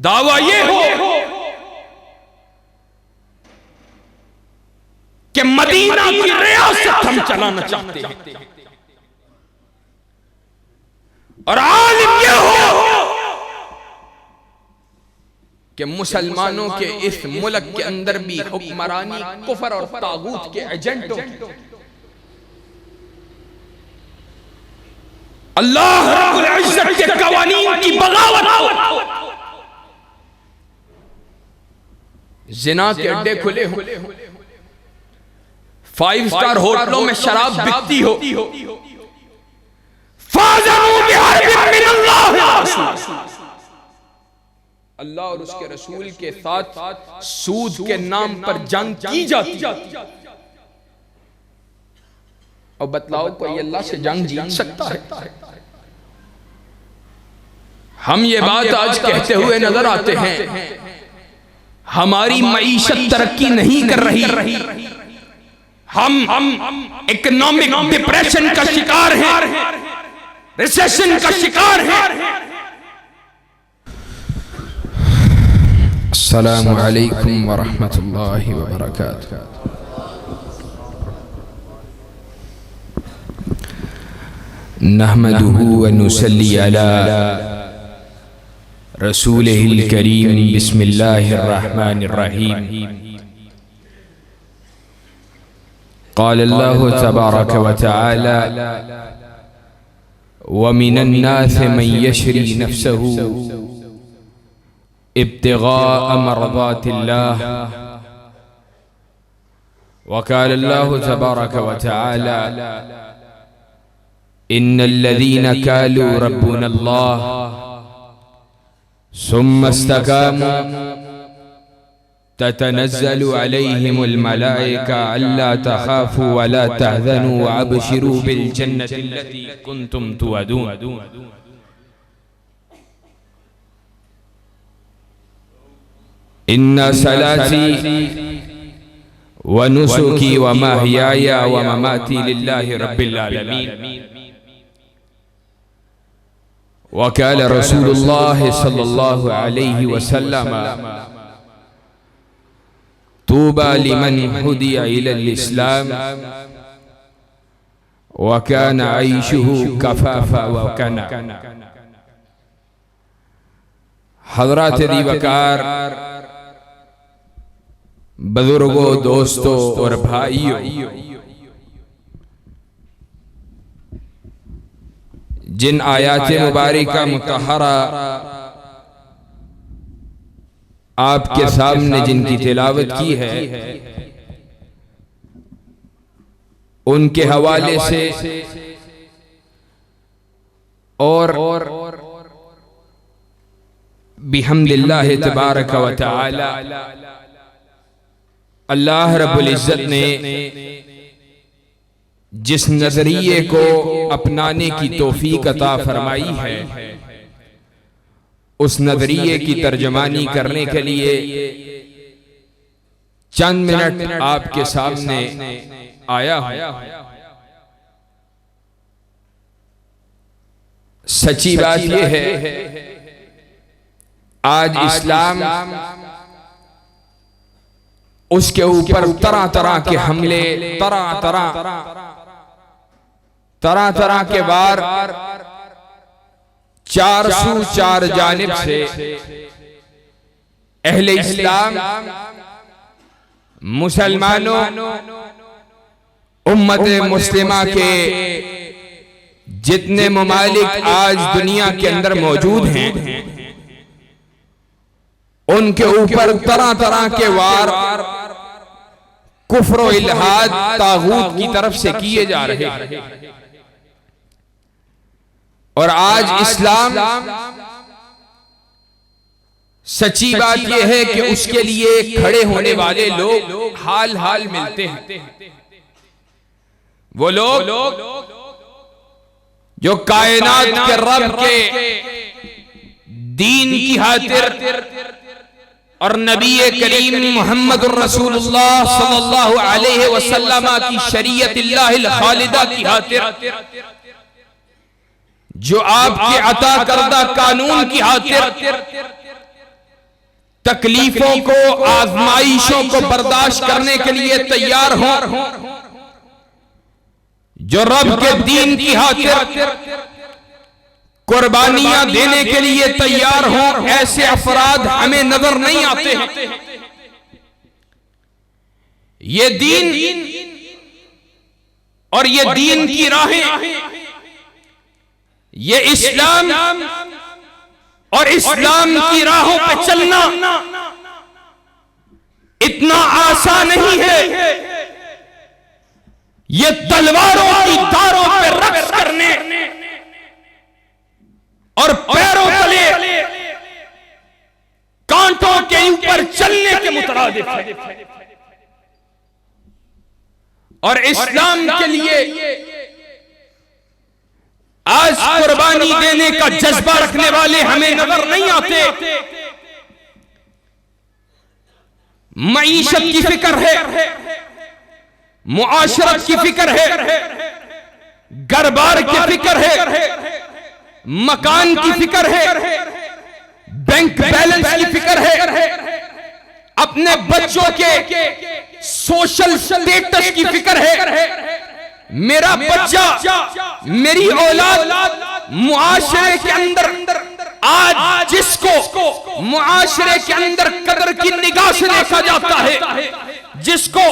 دعویٰ یہ ہو کہ مدینہ کی ریاست ہم چلانا چاہتے ہیں، اور عالم یہ ہو کہ مسلمانوں کے اس ملک کے اندر بھی حکمرانی کفر اور طاغوت کے ایجنٹوں اللہ رب العزت کے قوانین کی بغاوت ہو، زنا کے اڈے کھلے ہو، 5 سٹار ہوٹلوں میں شراب بکتی ہو، فَاذَنُوا بِحَرْبٍ مِّنَ اللَّهِ وَرَسُولِهِ، اللہ اور اس کے رسول کے ساتھ سود کے نام پر جنگ کی جاتی، اور بتلاؤ کوئی اللہ سے جنگ جیت سکتا ہے؟ ہم یہ بات آج کہتے ہوئے نظر آتے ہیں، ہماری معیشت ترقی نہیں کر رہی، ہم اکنامک ڈپریشن کا شکار ہیں، ریسیشن کا شکار ہیں۔ السلام علیکم ورحمۃ اللہ وبرکاتہ۔ نحمده ونصلی علی رسولہ الکریم، بسم اللہ الرحمن الرحیم۔ قال اللہ تبارک وتعالی: وَمِنَ النَّاسِ مَن يَشْرِي نَفْسَهُ ابتغاء مرضات الله، وقال الله تبارك وتعالى: إن الذين قالوا ربنا الله ثم استقاموا تتنزل عليهم الملائكة ألا تخافوا ولا تحزنوا وأبشروا بالجنة التي كنتم توعدون۔ إن صلاتي ونسكي ومحياي ومماتي لله رب العالمين، وقال رسول الله صلى الله عليه وسلم: طوبى لمن هدي إلى الإسلام وكان عيشه كفافا وكنا۔ حضرات دی وقار، بزرگوں، دوستوں اور بھائیوں، جن آیات مبارکہ مطہرہ آپ کے سامنے جن کی تلاوت کی ہے، ان کے حوالے سے اور بحمد اللہ تبارک و تعالی اللہ رب العزت نے جس نظریے کو اپنانے کی توفیق عطا فرمائی ہے، اس نظریے کی ترجمانی کرنے کے لیے چند منٹ آپ کے سامنے آیا ہوں۔ سچی بات یہ ہے، آج اسلام اس کے اوپر طرح طرح کے حملے، طرح طرح کے وار، چار سو چار جانب سے اہل اسلام، مسلمانوں، امت مسلمہ کے جتنے ممالک آج دنیا کے اندر موجود ہیں، ان کے اوپر طرح طرح کے وار کفر و الحاد طاغوت کی طرف سے کیے جا رہے ہیں، اور آج اسلام، سچی بات یہ ہے کہ اس کے لیے کھڑے ہونے والے لوگ حال حال ملتے ہیں۔ وہ لوگ جو کائنات کے رب کے دین کی خاطر اور نبی کریم محمد الرسول اللہ صلی اللہ علیہ وسلم کی شریعت اللہ الخالدہ کی خاطر، جو آپ کے عطا کردہ قانون کی خاطر تکلیفوں کو، آزمائشوں کو برداشت کرنے کے لیے تیار ہوں، جو رب کے دین کی خاطر قربانیاں دینے کے لیے تیار ہوں، ایسے افراد ہمیں نظر نہیں آتے ہیں۔ یہ دین اور یہ دین کی راہیں، یہ اسلام اور اسلام کی راہوں پہ چلنا اتنا آسان نہیں ہے۔ یہ تلواروں کی دھاروں پہ رقص کرنے اور پیروں تلے کانٹوں کے اوپر چلنے کے مترادف ہے۔ اور اسلام کے لیے آج قربانی دینے کا جذبہ رکھنے والے ہمیں نظر نہیں آتے۔ معیشت کی فکر ہے، معاشرت کی فکر ہے، گھر بار کی فکر ہے، مکان کی فکر ہے، بینک بیلنس کی فکر ہے، اپنے بچوں کے سوشل سٹیٹس کی فکر ہے۔ میرا بچہ، میری اولاد معاشرے کے اندر آج جس کو معاشرے کے اندر قدر کی نگاہ سے دیکھا جاتا ہے، جس کو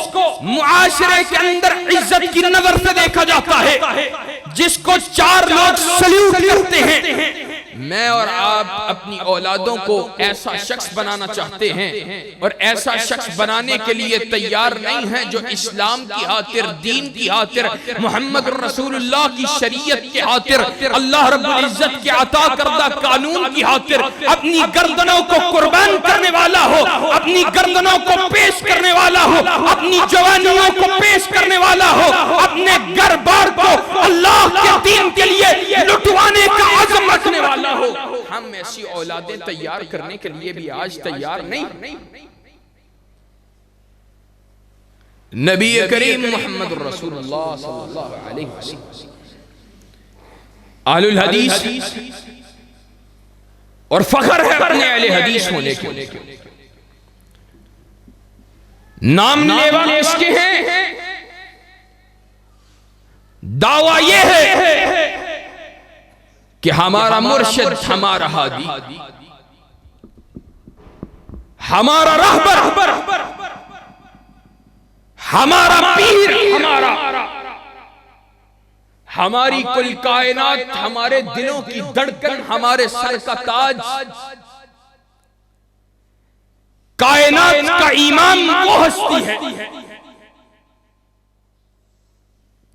معاشرے کے اندر عزت کی نظر سے دیکھا جاتا ہے، جس کو چار لوگ سلیوٹ کرتے ہیں، میں اور آپ اپنی اولادوں کو ایسا شخص بنانا چاہتے ہیں اور ایسا شخص بنانے کے لیے تیار نہیں ہیں جو اسلام کی خاطر، دین کی خاطر، محمد رسول اللہ کی شریعت کی خاطر، اللہ رب العزت کے عطا کردہ قانون کی خاطر اپنی گردنوں کو قربان کرنے والا ہو، اپنی گردنوں کو پیش کرنے والا ہو، اپنی جوانیوں کو پیش کرنے والا ہو، اپنے گھر بار کو اللہ کے دین کے لیے لٹوانے کا عزم رکھنے والا ہو۔ ہم ایسی اولادیں تیار کرنے کے لیے بھی آج تیار نہیں۔ نبی کریم محمد رسول اللہ صلی اللہ علیہ وسلم اہل الحدیث اور فخر ہے اپنے اہل حدیث ہونے کے، نام لیوا اس کے ہیں، دعویٰ یہ ہے کہ ہمارا مرشد، ہمارا ہادی، ہمارا رہبر، ہمارا پیر، ہماری کل کائنات، ہمارے دلوں کی دھڑکن، ہمارے سر کا تاج، کائنات کا امام وہ ہستی ہے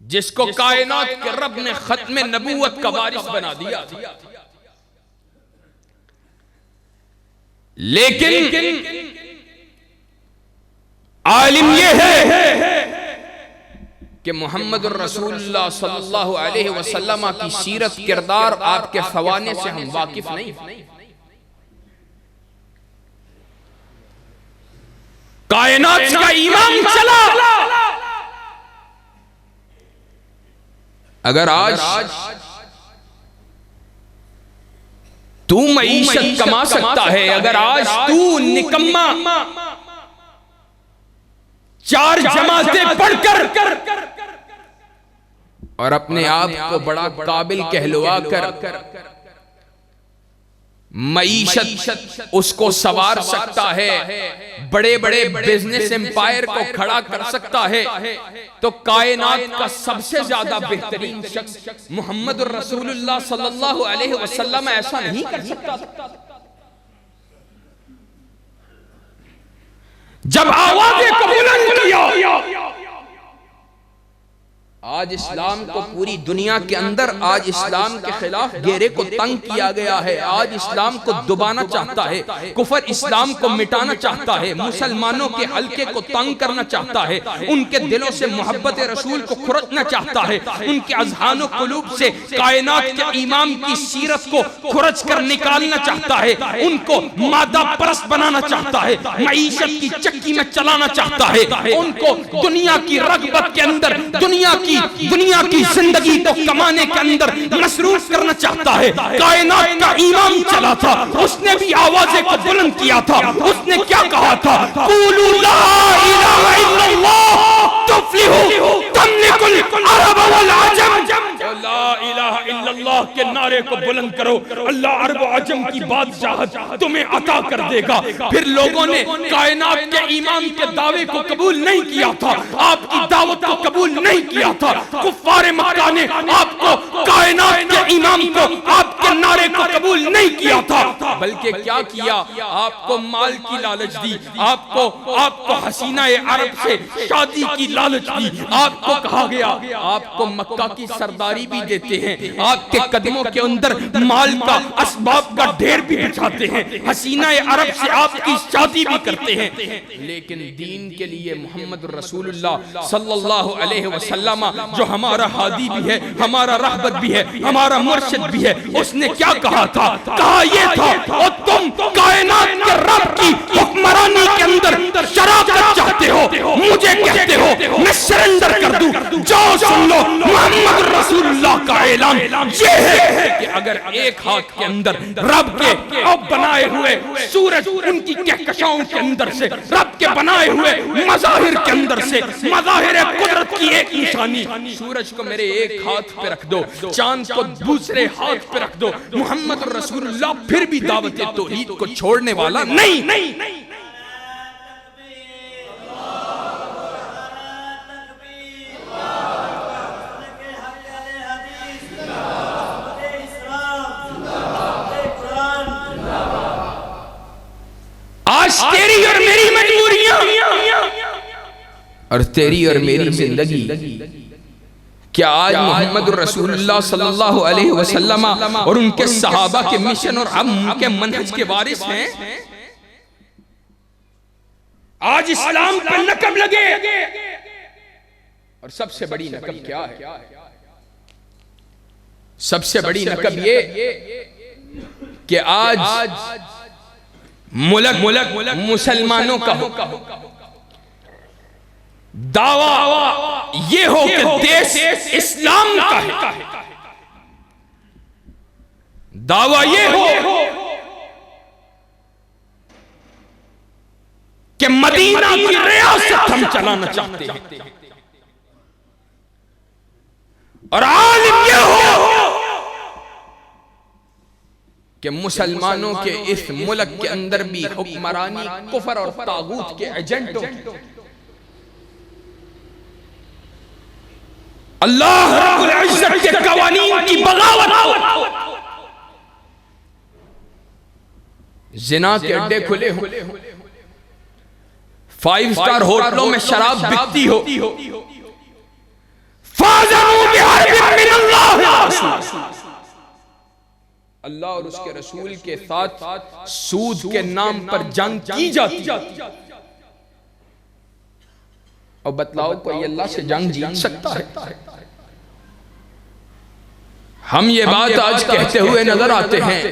جس کو کائنات کے رب نے ختم نبوت کا وارث بنا دیا تھا۔ لیکن عالم یہ ہے کہ محمد الرسول اللہ صلی اللہ علیہ وسلم کی سیرت، کردار، آپ کے فوانے سے ہم واقف نہیں۔ کائنات کا امام چلا، اگر آج تو معیشت کما سکتا ہے، اگر آج تو نکما چار جماعتیں پڑھ کر اور اپنے آپ کو بڑا قابل کہلوا کر معیشت اس کو سوار سکتا ہے، بڑے بڑے بزنس امپائر کو کھڑا کر سکتا ہے، تو کائنات کا سب سے زیادہ بہترین شخص محمد الرسول اللہ صلی اللہ علیہ وسلم ایسا نہیں کر سکتا۔ جب آوازیں کو بلند کیا، آج اسلام کو پوری دنیا کے اندر، آج اسلام کے خلاف گھیرے کو تنگ کیا گیا ہے، آج اسلام کو دبانا چاہتا ہے، کفر اسلام کو مٹانا چاہتا ہے، مسلمانوں کے حلقے کو تنگ کرنا چاہتا ہے، ان کے دلوں سے محبت رسول کو کھرچنا چاہتا ہے، ان کے اذہان و قلوب سے کائنات کے امام کی سیرت کو کھرچ کر نکالنا چاہتا ہے، ان کو مادہ پرست بنانا چاہتا ہے، معیشت کی چکی میں چلانا چاہتا ہے، ان کو دنیا کی رغبت کے اندر، دنیا کی دنیا کی زندگی کو کمانے کے اندر مصروف کرنا چاہتا ہے. کائنات کا امام چلا تھا, اس نے بھی آوازیں کو بلند کیا تھا. اس نے کیا کہا تھا؟ قولوا لا الہ الا اللہ تفلحوا تملک العرب والعجم. لا الہ الا اللہ کے نعرے کو بلند کرو, اللہ عرب و عجم کی بادشاہت تمہیں عطا کر دے گا. پھر لوگوں نے کائنات کے امام کے دعوے کو قبول نہیں کیا تھا, آپ کی دعوت کو قبول نہیں کیا تھا. کفار مکہ نے آپ کو, کائنات کے امام کو, آپ کے نعرے کو قبول نہیں کیا تھا, بلکہ کیا کیا؟ آپ کو مال کی لالچ دی, آپ کو حسینہ عرب سے شادی کی لالچ دی. آپ کو کہا گیا آپ کو مکہ کی سرداری بھی دیتے ہیں, آپ کے قدموں کے اندر مال کا, اسباب کا ڈھیر بھی بچھاتے ہیں, حسینہ عرب سے آپ کی شادی بھی کرتے ہیں. لیکن دین کے لیے محمد رسول اللہ صلی اللہ علیہ وسلم جو ہمارا ہادی بھی ہے, ہمارا رہبر بھی ہے, ہمارا مرشد بھی ہے, اس نے کیا کہا تھا؟ کہا یہ تھا, اور تم کائنات کے رب کی حکمرانی کے اندر شراکت چاہتے ہو, مجھے کہتے ہو میں سرنڈر کر دوں. جاؤ سن لو, محمد رسول اللہ کا اعلان یہ ہے کہ اگر ایک ہاتھ کے اندر رب کے اب بنائے ہوئے سورج, ان کی کہکشاؤں کے اندر سے, رب کے بنائے ہوئے مظاہر کے اندر سے, مظاہر قدرت کی ایک نشانی, سورج کو میرے ایک ہاتھ پہ رکھ دو, چاند کو دوسرے ہاتھ پہ رکھ دو, محمد رسول اللہ پھر بھی دعوت توحید کو چھوڑنے والا نہیں. آج تیری اور میری مجبوریاں اور تیری اور میری زندگی, کیا آج محمد رسول اللہ صلی اللہ علیہ وسلم اور ان کے صحابہ کے مشن اور ہم کے منہج کے وارث ہیں؟ آج اسلام پر نقب لگے, اور سب سے بڑی نقب کیا ہے؟ سب سے بڑی نقب یہ کہ آج ملک مسلمانوں کا ہو, دعویٰ یہ ہو کہ دیش اسلام کا ہے, دعویٰ یہ ہو کہ مدینہ کی ریاست ہم چلانا چاہتے ہیں, اور عالم یہ ہو کہ مسلمانوں کے اس ملک کے اندر بھی حکمرانی کفر اور طاغوت کے ایجنٹوں, اللہ رب العزت کے قوانین کی بغاوت ہو, زنا کے اڈے کھلے ہو, 5 سٹار ہوٹلوں میں شراب بکتی ہو, فَاذَنُوا بِحَرْبٍ مِّنَ اللَّهِ, اللہ اور اس کے رسول کے ساتھ سود کے نام پر جنگ کی جاتی, اور بتلاؤ کوئی اللہ سے جنگ جیت سکتا ہے؟ ہم یہ بات آج کہتے ہوئے نظر آتے ہیں,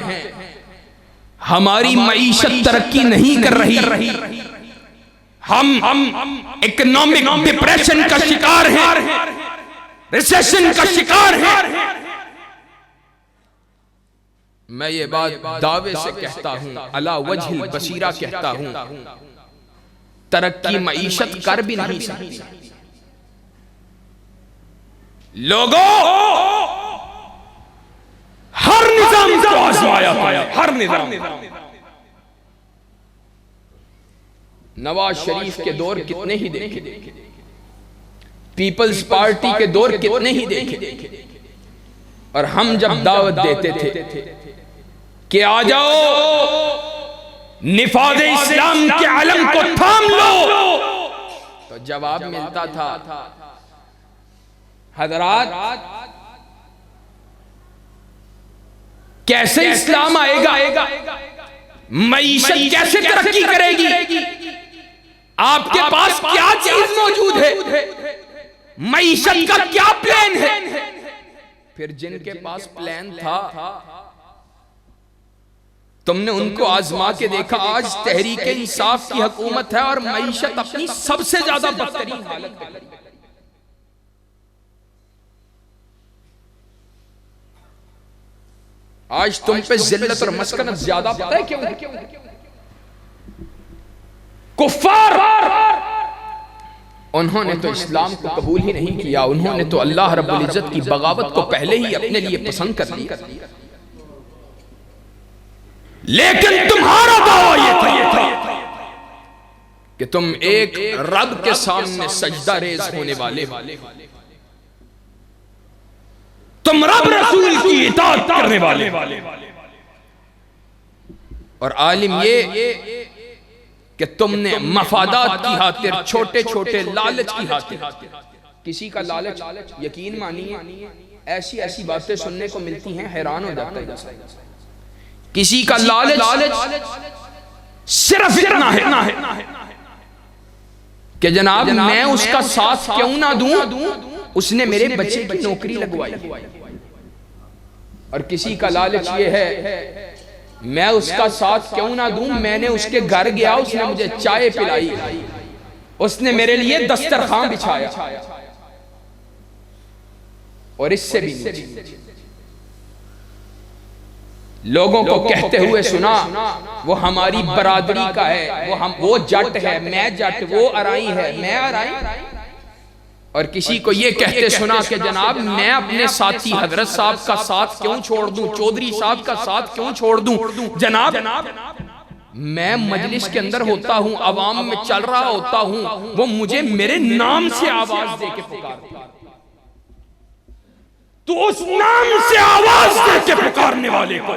ہماری معیشت ترقی نہیں کر رہی, ہم اکنامک ڈپریشن کا شکار ہیں, ریسیشن کا شکار ہیں. میں یہ بات دعوے سے کہتا ہوں, علی وجہ البصیرہ کہتا ہوں, ترقی معیشت کر بھی نہیں سکتی. لوگوں, ہر نظام کو آزمایا پایا, ہر نظام. نواز شریف کے دور کتنے ہی دیکھے, پیپلز پارٹی کے دور کتنے ہی دیکھے, اور ہم جب دعوت دیتے تھے کہ آ جاؤ نفاذ اسلام کے علم کو تھام لو, تو جواب ملتا تھا, حضرات کیسے اسلام آئے گا, معیشت کیسے ترقی کرے گی, آپ کے پاس کیا چیز موجود ہے, معیشت کا کیا پلان ہے؟ پھر جن کے پاس پلان تھا تم نے ان کو آزما کے دیکھا. آج تحریک انصاف کی حکومت ہے اور معیشت اپنی سب سے زیادہ بدترین حالت ہے. آج تم پہ ذلت اور مسکنت زیادہ پتہ ہے کیوں؟ کفار انہوں نے تو اسلام کو قبول ہی نہیں کیا، انہوں نے تو اللہ رب العزت کی بغاوت کو پہلے ہی اپنے لیے پسند کر لیا، لیکن تمہارا دعویٰ یہ تھا کہ تم ایک رب کے سامنے سجدہ ریز ہونے والے، تم رب رسول کی اطاعت کرنے والے، اور عالم یہ کہ تم نے مفادات کی خاطر، چھوٹے چھوٹے لالچ کی خاطر، کسی کا لالچ یقین مانیے ایسی ایسی باتیں سننے کو ملتی ہیں حیران ہو جاتا ہے، کسی کا لالچ صرف اتنا ہے کہ جناب میں اس کا ساتھ کیوں نہ دوں، اس نے میرے بچے کی نوکری لگوائی، اور کسی کا لالچ یہ ہے میں اس کا ساتھ کیوں نہ دوں، میں نے اس کے گھر گیا، اس نے مجھے چائے پلائی، اس نے میرے لیے دسترخوان بچھایا، اور اس سے بھی نیچے لوگوں کو کہتے ہوئے سنا وہ ہماری برادری کا ہے، وہ جٹ ہے، میں جٹ، وہ ارائی ہے، میں ارائی، اور کسی کو یہ کہتے سنا کہ جناب میں اپنے ساتھی حضرت صاحب کا ساتھ کیوں چھوڑ دوں، چودھری صاحب کا ساتھ کیوں چھوڑ دوں، جناب میں مجلس کے اندر ہوتا ہوں، عوام میں چل رہا ہوتا ہوں، وہ مجھے میرے نام سے آواز دے کے پکارتے، تو اس نام سے آواز دے کے پکارنے والے کو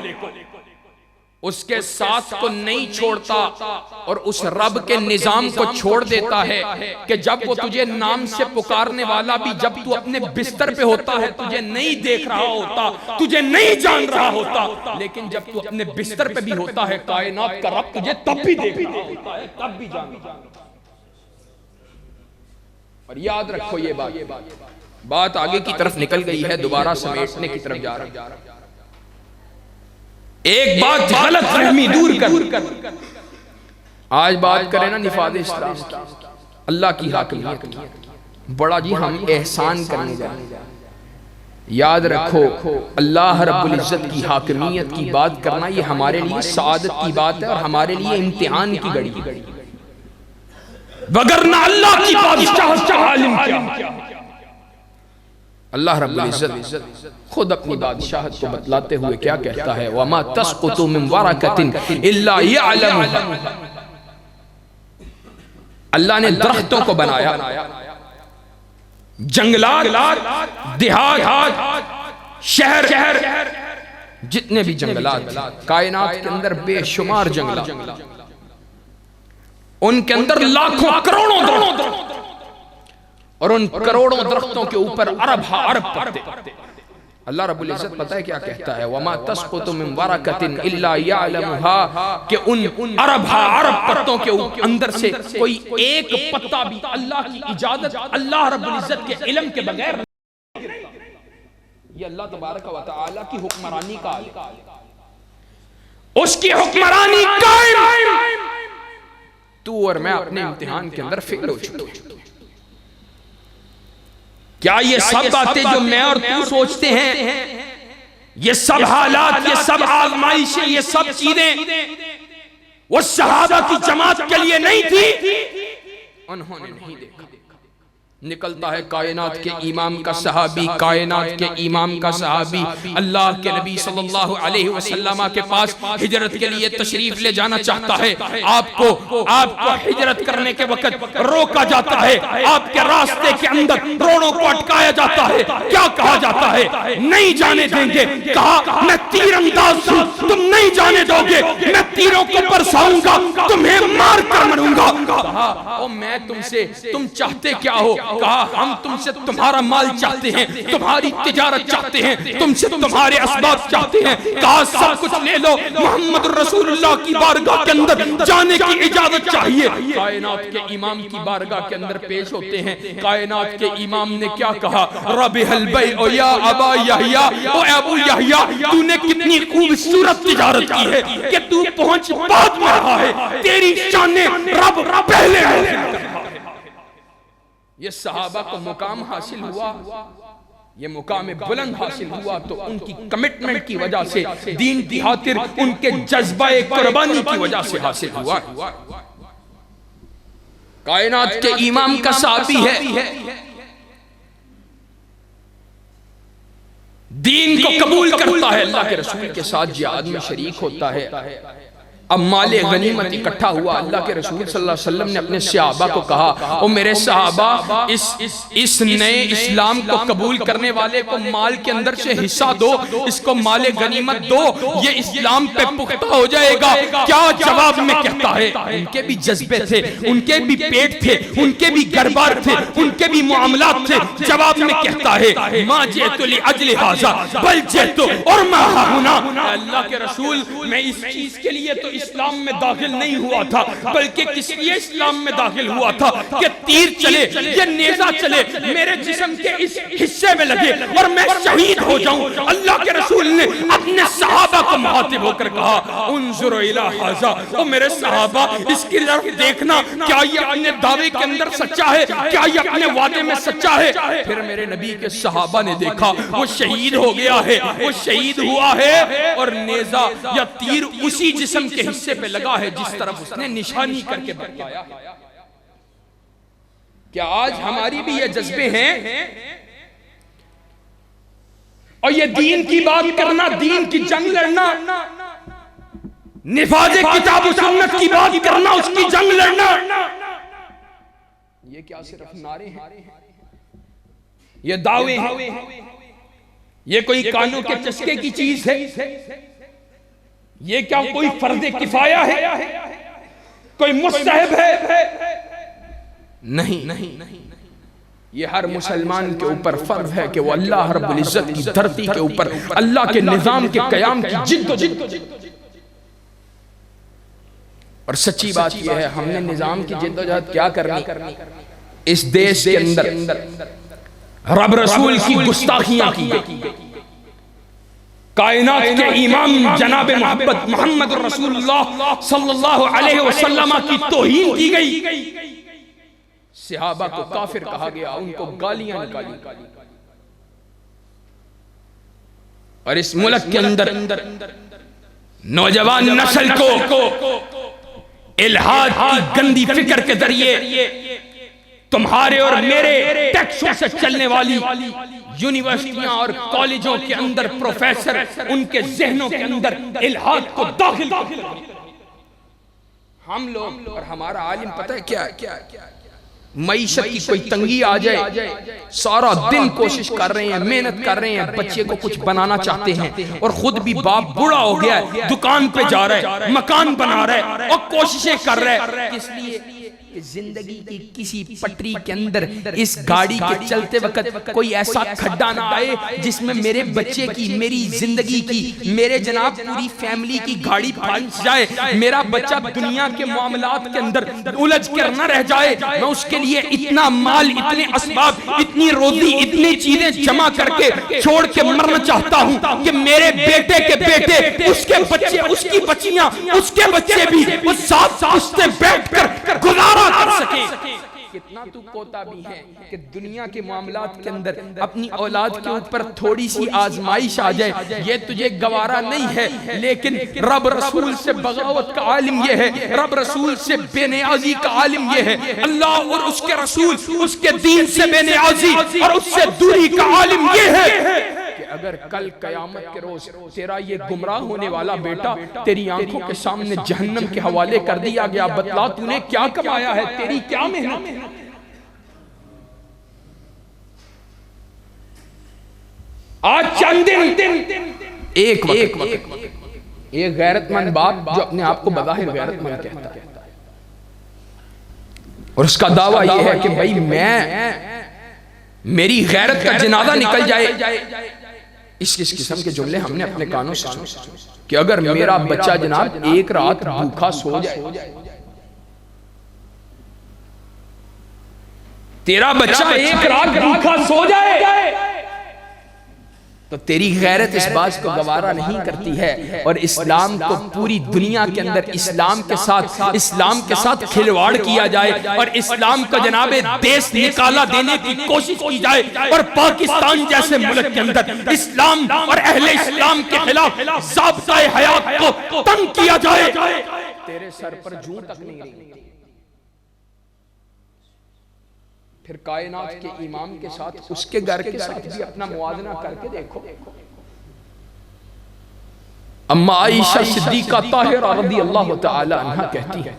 اس کے ساتھ کو نہیں چھوڑتا، اور اس رب کے نظام کو چھوڑ دیتا ہے کہ جب وہ تجھے نام سے پکارنے والا بھی جب تو اپنے بستر پہ ہوتا ہے تجھے نہیں دیکھ رہا ہوتا، تجھے نہیں جان رہا ہوتا، لیکن جب تو اپنے بستر پہ بھی ہوتا ہے کائنات کا رب تجھے تب بھی دیکھ رہا ہوتا ہے، تب بھی جان رہا ہوتا ہے۔ اور یاد رکھو یہ بات آگے کی طرف نکل گئی ہے، دوبارہ سمیٹنے کی طرف جا رہا ہے۔ ایک بات غلط فہمی دور کر، آج بات کریں نا نفاذ اسلام کی، اللہ کی حاکمیت کی، بڑا جی ہم احسان کرنے جائیں، یاد رکھو اللہ رب العزت کی حاکمیت کی بات کرنا یہ ہمارے لیے سعادت کی بات ہے اور ہمارے لیے امتحان کی گھڑی، وگرنہ اللہ کی بادشاہت کا عالم کیا؟ اللہ رب العزت خود اپنی بادشاہت کو بتلاتے ہوئے کیا کہتا ہے وَمَا تَسْقُطُ مِن وَرَقَةٍ إِلَّا يَعْلَمُهَا، اللہ نے درختوں کو بنایا، جنگلات، دیہات، شہر، جتنے بھی جنگلات کائنات کے اندر بے شمار جنگلات، ان کے اندر لاکھوں کروڑوں درخت، اور ان کروڑوں درختوں کے اوپر ارب پتے، اللہ رب العزت پتہ ہے کیا کہتا ہے وَمَا تَسْقُطُ مِن وَرَقَةٍ إِلَّا يَعْلَمُهَا، کہ ان ارب پتوں کے اندر سے کوئی ایک پتا بھی اللہ کی اجازت، اللہ رب العزت کے علم کے بغیر، یہ اللہ تبارک و تعالی کی حکمرانی کا اس کی حکمرانی قائم، تو اور میں اپنے امتحان کے اندر فیل ہو چکے ہیں۔ کیا یہ سب باتیں جو میں اور تو سوچتے ہیں، یہ سب حالات، یہ سب آزمائشیں، یہ سب چیزیں وہ صحابہ کی جماعت کے لیے نہیں تھی؟ انہوں نے نہیں دیکھا، نکلتا ہے کائنات کے امام کا صحابی، کائنات کے امام کا صحابی اللہ کے نبی صلی اللہ علیہ وسلم کے پاس ہجرت کے لیے تشریف لے جانا چاہتا ہے، آپ کو ہجرت کرنے کے وقت روکا جاتا ہے، آپ کے راستے کے اندر روڑوں کو اٹکایا جاتا ہے، کیا کہا جاتا ہے؟ نہیں جانے دیں گے، کہا میں تیر انداز ہوں، تم نہیں جانے دو گے، میں تیروں کو برساؤں گا، تمہیں مار کر مروں گا، کہا او میں تم سے، تم چاہتے کیا ہو؟ کہا ہم تم سے تمہارا مال چاہتے ہیں، تمہاری تجارت چاہتے ہیں، تم سے تمہارے اسباب چاہتے ہیں، کہا سب کچھ لے لو، محمد رسول اللہ کی بارگاہ کے اندر جانے کی اجازت چاہیے۔ کائنات کے امام کی بارگاہ کے اندر پیش ہوتے ہیں، کائنات کے امام نے کیا کہا؟ ربح البیع یا ابا یحییٰ، او ابو یحییٰ تو نے کتنی خوبصورت تجارت کی ہے کہ تو پہنچ بعد میں رہا ہے، تیری شان رب پہلے ہے۔ یہ صحابہ کو مقام حاصل ہوا، یہ مقام بلند حاصل ہوا تو ان کی کمٹمنٹ کی وجہ سے، دین کی خاطر ان کے جذبہ قربانی کی وجہ سے حاصل ہوا۔ کائنات کے امام کا صحابی ہے، دین کو قبول کرتا ہے، اللہ کے رسول کے ساتھ جہاد میں شریک ہوتا ہے۔ اب مال غنیمت اکٹھا ہوا، اللہ کے رسول صلی اللہ علیہ وسلم نے اپنے صحابہ کو کہا، او میرے صحابہ اس نئے اسلام کو قبول کرنے والے کو مال کے اندر سے حصہ دو، اس کو مال غنیمت دو، یہ اسلام پہ پختہ ہو جائے گا۔ کیا جواب میں کہتا ہے؟ ان کے بھی جذبے تھے، ان کے بھی پیٹ تھے، ان کے بھی گھر بار تھے، ان کے بھی معاملات تھے۔ جواب میں کہتا ہے، ما جئت لأجل ھذا بل جئت اور ما ھاہنا، اللہ کے رسول میں اس چیز کے لیے تو اسلام میں داخل نہیں ہوا تھا، بلکہ کس لیے اسلام میں داخل ہوا تھا کہ تیر چلے، یہ نیزہ چلے، میرے جسم کے اس حصے میں لگے اور میں شہید ہو جاؤں۔ اللہ کے رسول نے اپنے صحابہ کو مخاطب ہو کر کہا، انظروا الی ھذا، او میرے صحابہ اس کی طرف دیکھنا، کیا یہ اپنے دعوے کے اندر سچا ہے؟ کیا یہ اپنے وعدے میں سچا ہے؟ پھر میرے نبی کے صحابہ نے دیکھا وہ شہید ہو گیا ہے، وہ شہید ہوا ہے، اور نیزہ یا تیر اسی جسم کے حصے پہ لگا ہے جس طرف اس نے نشانی کر کے بتایا۔ کیا آج ہماری بھی یہ جذبے ہیں؟ اور یہ دین کی بات کرنا، دین کی جنگ لڑنا، نفاذ کتاب و سنت کی بات کرنا، اس کی جنگ لڑنا، یہ کیا صرف نعرے ہیں؟ یہ دعوے ہیں؟ یہ کوئی کانوں کے چسکے کی چیز ہے؟ یہ کیا کوئی فرض کفایہ ہے؟ کوئی مستحب ہے؟ نہیں، یہ ہر مسلمان کے اوپر فرض ہے کہ وہ اللہ رب العزت کی دھرتی کے اوپر اللہ کے نظام کے قیام کی جد و جہد۔ اور سچی بات یہ ہے، ہم نے نظام کی جد و جہد کیا کرنی؟ اس دیش کے اندر رب رسول کی گستاخیاں کی گئی، کائنات کے امام جناب محمد رسول اللہ صلی اللہ علیہ وسلم کی توہین کی گئی، صحابہ کو کافر کہا گیا، ان کو گالیاں نکالی، اور اس ملک کے اندر نوجوان نسل کو الہاد کی گندی فکر کے ذریعے تمہارے اور میرے ٹیکسوں سے چلنے والی یونیورسٹیاں اور کالجوں کے اندر پروفیسر ان کے ذہنوں کے اندر الہاد کو داخل کرتے ہیں۔ ہم لوگ اور ہمارا عالم پتہ ہے کیا ہے؟ معیشت کی کوئی تنگی آ جائے، سارا دن کوشش کر رہے ہیں، محنت کر رہے ہیں، بچے کو کچھ بنانا چاہتے ہیں، اور خود بھی باپ بوڑھا ہو گیا ہے، دکان پہ جا رہا ہے، مکان بنا رہا ہے اور کوششیں کر رہا ہے، اس لیے کہ زندگی کی کسی پٹری کے اندر اس گاڑی کے چلتے وقت کوئی ایسا کھڈا نہ آئے جس میں میرے بچے کی، میری زندگی کی، میرے جناب پوری فیملی کی گاڑی پھنس جائے، میرا بچہ دنیا کے معاملات کے اندر الجھ کر نہ رہ جائے۔ میں اس کے لیے اتنا مال، اتنے اسباب، اتنی روزی، اتنی چیزیں جمع کر کے چھوڑ کے مرنا چاہتا ہوں کہ میرے بیٹے کے بیٹے، اس کے بچے، اس کی بچیاں، اس کے بچے بھی اس ساتھ ساتھ بیٹھ کر گزارا کر سکیں۔ کتنا تو کوتا بھی ہے کہ دنیا کے معاملات کے اندر اپنی اولاد کے اوپر تھوڑی سی آزمائش آ جائے، یہ تجھے گوارا نہیں ہے، لیکن رب رسول سے بغاوت کا عالم یہ ہے، رب رسول سے بے نیازی کا عالم یہ ہے، اللہ اور اس کے رسول، اس کے دین سے بے نیازی اور اس سے دوری کا عالم یہ ہے کہ اگر کل قیامت کے روز تیرا یہ گمراہ ہونے والا بیٹا تیری آنکھوں کے سامنے جہنم کے حوالے کر دیا گیا، بتلا تو نے کیا کمایا ہے، تیری کیا محنت؟ آج چند دن ایک وقت ایک غیرت مند باپ جو اپنے آپ کو بظاہر غیرت مند کہتا ہے اور اس کا دعویٰ یہ ہے کہ بھائی میری غیرت کا جنازہ نکل جائے، اس قسم کے جملے ہم نے اپنے کانوں سے سنے کہ اگر میرا بچہ جناب ایک رات بھوکا سو جائے، تیرا بچہ ایک رات بھوکا سو جائے تو تیری غیرت اس بات کو گوارا نہیں کرتی ہے، اور اسلام کو پوری دنیا کے اندر اسلام کے ساتھ کھلواڑ کیا جائے، اور اسلام کا جناب دیس نکالا دینے کی کوشش کی جائے، اور پاکستان جیسے ملک کے اندر اسلام اور اہل اسلام کے خلاف ضابطۂ حیات کو تنگ کیا جائے، تیرے سر پر جوں تک نہیں رہی۔ پھر کائنات کے امام کے ساتھ اس کے گھر کے ساتھ بھی اپنا موازنہ کر کے دیکھو۔ اما عائشہ صدیقہ طاہرہ رضی اللہ تعالی عنہ کہتی ہے،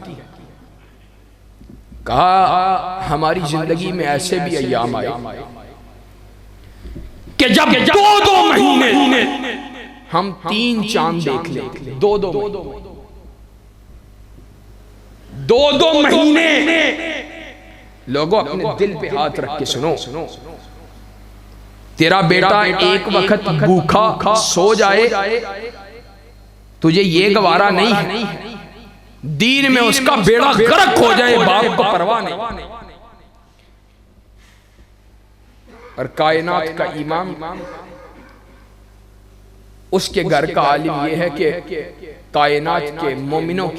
کہا ہماری زندگی میں ایسے بھی ایام آئے کہ جب دو مہینے ہم 3 چاند دیکھ لیں، دو مہینے۔ لوگوں اپنے دل پہ ہاتھ رکھ کے سنو، تیرا بیٹا ایک وقت بھوکا سو جائے، تجھے یہ گوارا نہیں ہے، دین میں اس کا بیڑا غرق ہو جائے، باپ کو پرواہ نہیں۔ اور کائنات کا امام اس کے گھر کا عالم یہ ہے کہ کائنات کے مومنوں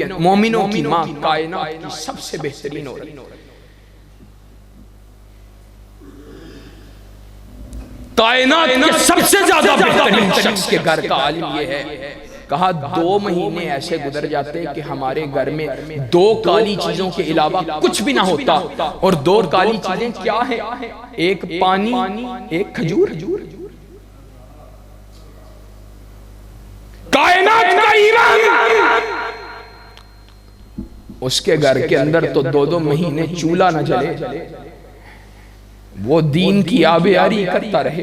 کی ماں کائنات کی سب سے بہترین عورت، کائنات کے سب سے زیادہ بہترین شخص کے گھر کا عالم یہ ہے، کہا 2 مہینے ایسے گزر جاتے کہ ہمارے گھر میں 2 کالی چیزوں کے علاوہ کچھ بھی نہ ہوتا، اور 2 کالی چیزیں کیا ہیں؟ ایک پانی، ایک کھجور۔ کائنات کا امام اس کے گھر کے اندر تو 2 مہینے چولہا نہ جلے، وہ دین کی آبیاری کرتا رہے،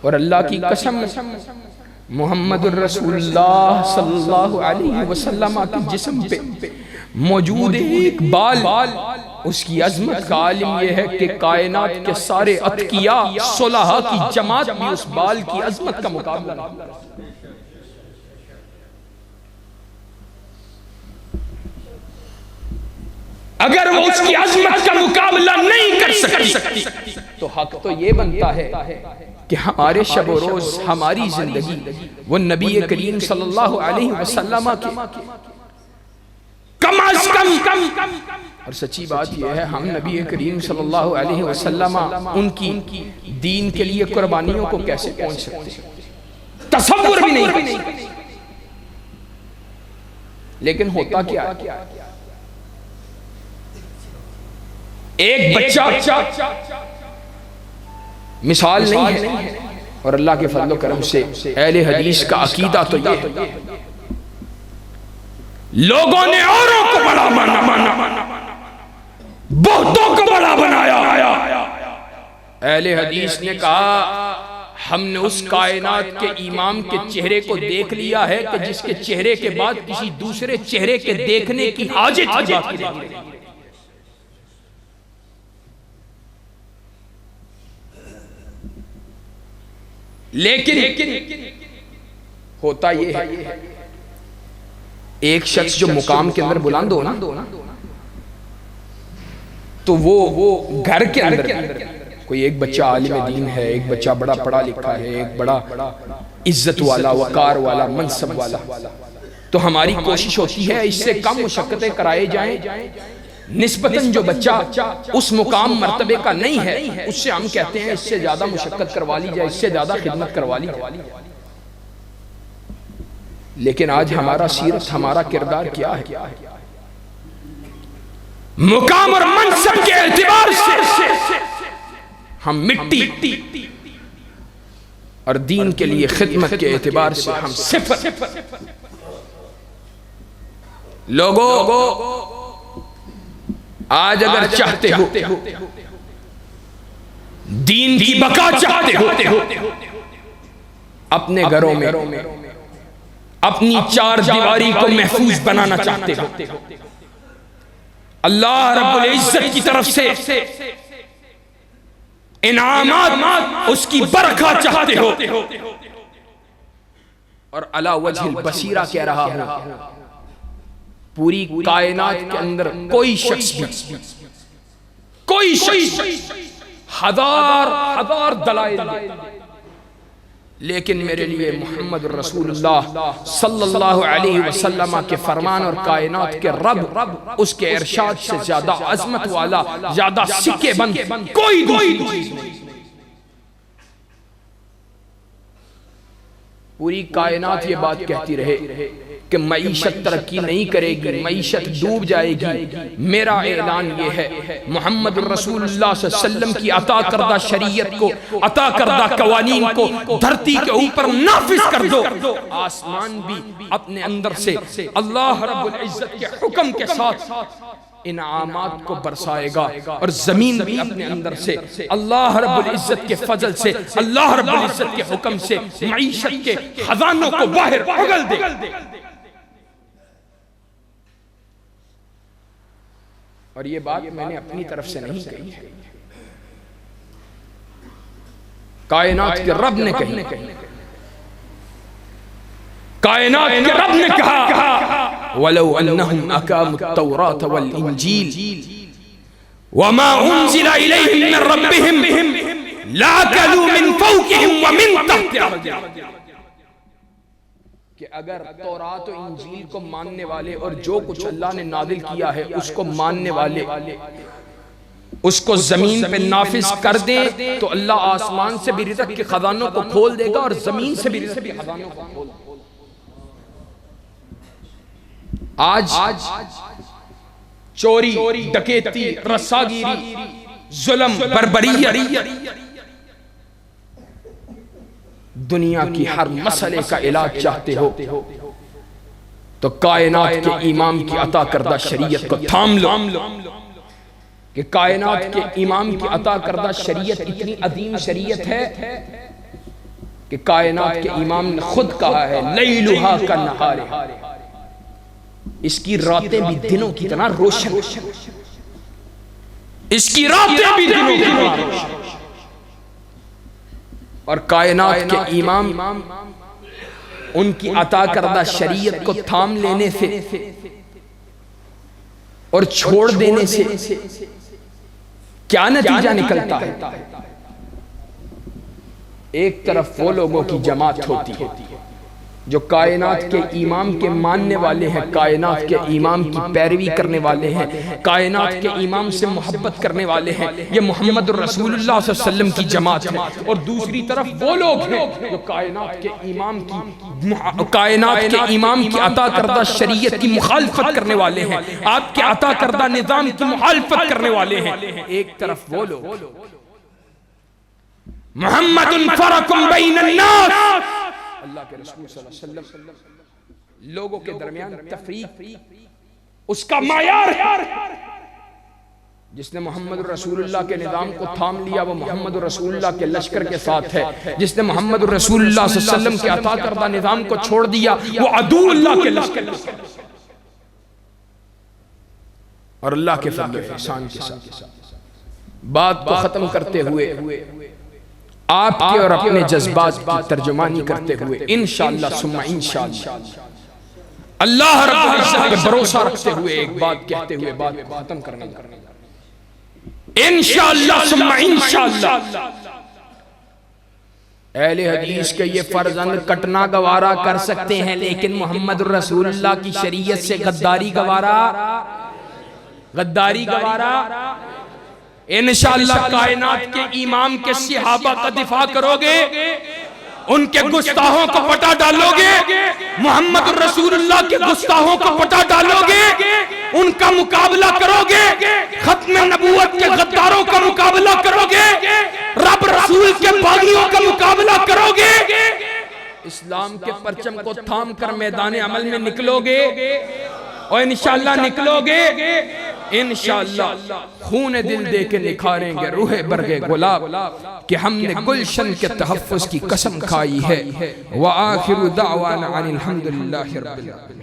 اور اللہ کی قسم محمد الرسول اللہ صلی اللہ علیہ وسلم کے جسم پہ موجود ایک بال، اس کی عظمت کا عالم یہ ہے کہ کائنات کے سارے اتقیاء صلحاء کی جماعت بھی اس بال کی عظمت کا مقابلہ نہیں۔ اگر وہ اس کی عظمت کا مقابلہ نہیں کر سکتی تو حق تو یہ بنتا ہے کہ ہمارے شب و روز، ہماری زندگی وہ نبی کریم صلی اللہ علیہ وسلم کے کم از کم، اور سچی بات یہ ہے ہم نبی کریم صلی اللہ علیہ وسلم ان کی دین کے لیے قربانیوں کو کیسے پہنچ سکتے، تصور بھی نہیں کر سکتے۔ لیکن ہوتا کیا ہے، ایک بچہ مثال نہیں ہے، اور اللہ کے فضل و کرم سے اہل حدیث کا عقیدہ تو یہ ہے، لوگوں نے اوروں کو بڑا مانا، بہتوں کو بڑا بنایا، اہل حدیث نے کہا ہم نے اس کائنات کے امام کے چہرے کو دیکھ لیا ہے کہ جس کے چہرے کے بعد کسی دوسرے چہرے کے دیکھنے کی حاجت باقی نہیں۔ لیکن ہوتا یہ ہے ایک شخص جو مقام کے اندر بلند ہو نا تو وہ گھر کے اندر کوئی ایک بچہ عالم دین ہے، ایک بچہ بڑا پڑھا لکھا ہے، ایک بڑا عزت والا، وقار والا، منصب والا، تو ہماری کوشش ہوتی ہے اس سے کم مشقتیں کرائے جائیں، نسبتاً جو بچہ اس مقام مرتبے کا نہیں ہے اس سے ہم کہتے ہیں اس سے زیادہ مشقت کروا لی جائے، اس سے زیادہ خدمت کروا لی جائے۔ لیکن آج ہمارا سیرت، ہمارا کردار کیا ہے؟ مقام اور منصب کے اعتبار سے ہم مٹی، اور دین کے لیے خدمت کے اعتبار سے ہم صفر۔ لوگوں آج اگر چاہتے ہو دین کی بقا چاہتے ہو، اپنے گھروں میں اپنی 4 دیواری کو محفوظ بنانا چاہتے ہو، اللہ رب العزت کی طرف سے انعامات، اس کی برکات چاہتے ہو، اور علی وجہ البصیرہ کہہ رہا ہوں پوری کائنات کے اندر کوئی شخص ہزار دلائل دے، لیکن میرے لیے محمد رسول اللہ صلی اللہ علیہ وسلم کے فرمان اور کائنات کے رب اس کے ارشاد سے زیادہ عظمت والا، زیادہ سکے بند کوئی دوسری چیز نہیں۔ پوری کائنات یہ بات کہتی رہے کہ معیشت ترقی نہیں کرے گی، معیشت ڈوب جائے گی، میرا اعلان یہ ہے محمد رسول اللہ صلی اللہ علیہ وسلم کی عطا کردہ شریعت کو، عطا کردہ قوانین کو دھرتی کے اوپر نافذ کر دو۔ آسمان بھی اپنے اندر سے اللہ رب العزت کے حکم کے ساتھ انعامات کو برسائے گا، اور زمین بھی اپنے اندر سے اللہ رب العزت کے فضل سے، اللہ رب العزت کے حکم سے معیشت کے خزانوں کو باہر اگل دے۔ اور یہ بات میں نے اپنی طرف سے نہیں کہی ہے، کائنات کے رب نے کہی، کائنات کے رب نے کہا وَلَوْ أَنَّهُمْ أَقَامُوا التَّوْرَاةَ وَالْإِنْجِيلَ وَمَا أُنزِلَ إِلَيْهِمْ مِنْ رَبِّهِمْ لَأَكَلُوا مِنْ فَوْقِهِمْ وَمِنْ تَحْتِ أَرْجُلِهِمْ، کہ اگر تورات و انجیل کو ماننے والے اور جو کچھ اللہ نے نازل کیا ہے اس کو ماننے والے اس کو زمین پہ نافذ کر دیں تو اللہ آسمان سے بھی رزق کے خزانوں کو کھول دے گا اور زمین سے بھی رزق کے خزانوں کو کھول دے گا۔ آج چوری، ڈکیتی، رساگیری، ظلم، بربریت، دنیا کی ہر مسئلے کا علاج چاہتے ہو تو کائنات کے امام کی عطا کردہ شریعت کو تھام لو، کہ کائنات کے امام کی عطا کردہ شریعت اتنی عظیم شریعت ہے کہ کائنات کے امام نے خود کہا ہے لیلھا کنہارھا، اس کی راتیں بھی دنوں کی طرح روشن، اس کی راتیں بھی دنوں کی طرح روشن۔ اور کائنات کے امام ان کی عطا کردہ شریعت کو تھام لینے سے اور چھوڑ دینے سے کیا نتیجہ نکلتا ہے؟ ایک طرف وہ لوگوں کی جماعت ہوتی ہے جو کائنات کے امام کے ماننے والے ہیں، کائنات کے امام کی پیروی کرنے والے ہیں، کائنات کے امام سے محبت کرنے والے ہیں، یہ محمد رسول اللہ صلی اللہ علیہ وسلم کی جماعت ہے۔ اور دوسری طرف وہ لوگ ہیں جو کائنات کے امام کی عطا کردہ شریعت کی مخالفت کرنے والے ہیں، آپ کے عطا کردہ نظام کی مخالفت کرنے والے ہیں۔ ایک طرف وہ لوگ محمد فرق بین الناس، اللہ کے رسول صلی اللہ علیہ وسلم لوگوں کے درمیان تفریق اس کا معیار ہے۔ جس نے محمد رسول اللہ کے نظام کو تھام لیا وہ محمد رسول اللہ کے لشکر کے ساتھ ہے، جس نے محمد رسول اللہ صلی اللہ علیہ وسلم کے عطا کردہ نظام کو چھوڑ دیا وہ عدو اللہ کے لشکر کے ساتھ۔ اور اللہ کے فضل و احسان کے ساتھ بات کو ختم کرتے ہوئے آپ کے اور اپنے جذبات کی ترجمانی کرتے ہوئے انشاءاللہ ثم انشاءاللہ اللہ رب العزت پہ بھروسہ رکھتے ہوئے ایک بات کہتے ہوئے بات کو ختم کرنے گا، انشاءاللہ ثم انشاءاللہ اہل حدیث کے یہ فرزند کٹنا گوارا کر سکتے ہیں لیکن محمد رسول اللہ کی شریعت سے غداری گوارا انشاءاللہ کائنات کے امام کے صحابہ کا دفاع کرو گے، ان کے گستاحوں کو پٹا ڈالو گے، محمد رسول اللہ کے گستاحوں کو پٹا ڈالو گے، ان کا مقابلہ کرو گے، ختم نبوت کے غداروں کا مقابلہ کرو گے، رب رسول کے باغیوں کا مقابلہ کرو گے، اسلام کے پرچم کو تھام کر میدان عمل میں نکلو گے اور انشاءاللہ نکلو گے، انشاءاللہ خون دل دے کے نکھاریں گے روح برگ گلاب کہ ہم نے گلشن کے تحفظ کی قسم کھائی ہے۔ وآخر دعوانا عن الحمدللہ رب العالمین۔